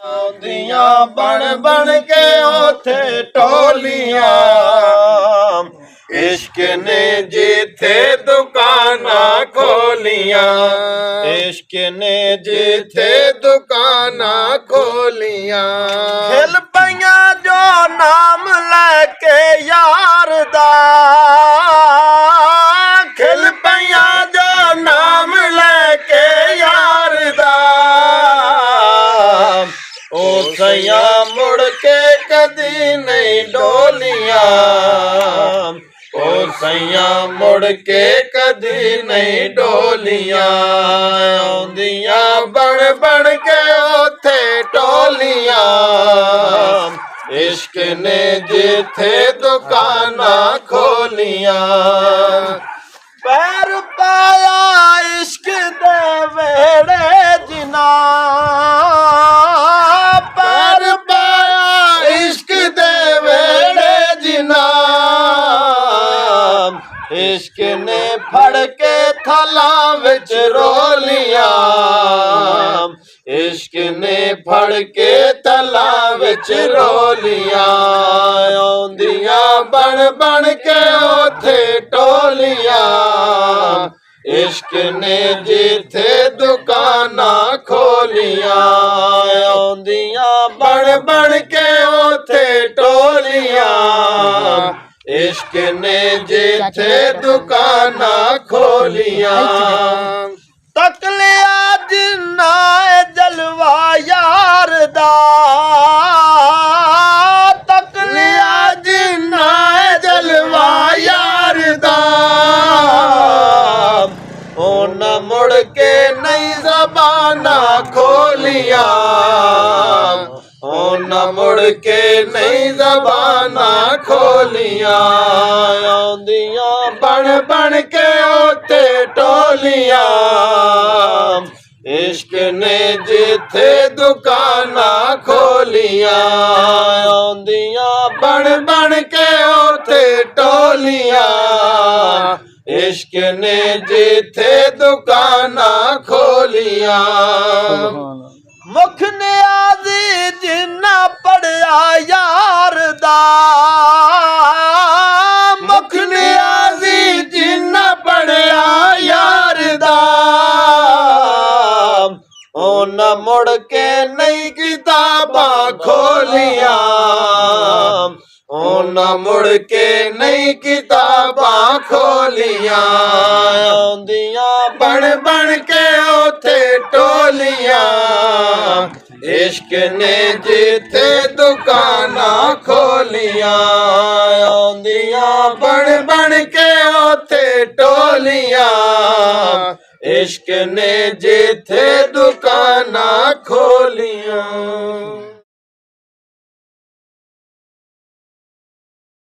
ਆਉਂਦੀਆਂ ਬਣ ਬਣ ਕੇ ਉਥੇ ਟੋਲੀਆਂ, इश्क ने जिथे दुकानां खोलियां, इश्क ने जिथे दुकानां खोलियां। खिल पईयां जो नाम लैके यार दा, खिल पईयां जो नाम लैके यार दा, ओ सैया मुड़ के कदी नहीं डोलियां, ओ सैया मुड़ के कदी नहीं डोलियां। आउंदियां बन बन के उथे टोलियां, इश्क ने जिथे दुकानां खोलियां। पैर पाया इश्क दे वेड़े जिना, पैर पाया इश्क दे वेड़े जिना, इश्क ने फड़ के थलां विच रोलियां, इश्क ने फड़ के थलां विच रोलियां। आउंदियां बन बन के उथे टोलियां, इश्क ने जिथे दुकानां खोलियां। आउंदियां बन बन के उथे टोलियां, इश्क ने जिथे दुकानां खोलियां। तक लिया जिन्ना जलवा यार दा, तक लिया जिन्ना जलवा यार दा, उन मुड़ के नहीं ज़बाना खोलियां, उन मुड़ के नहीं ज़बाना खोलियां। आउंदियां बन बन के उथे टोलियां, इश्क ने जिथे दुकानां खोलियां। आउंदियां बन बन के उथे टोलियां, इश्क ने जिथे दुकानां खोलियां। मुख नियाज़ी जिन्ना पढ़िया यार दा, मुख नियाज़ी जिन्ना पढ़िया यार दा, उन मुड़ के नहीं किताबां खोलियां, उन मुड़ के नहीं किताबां खोलियां। आउंदियां बन बन के उथे टोलियां, इश्क ने जिथे दुकानां खोलियां। आउंदियां बन बन के उथे टोलियां, इश्क ने जिथे दुकानां खोलियां।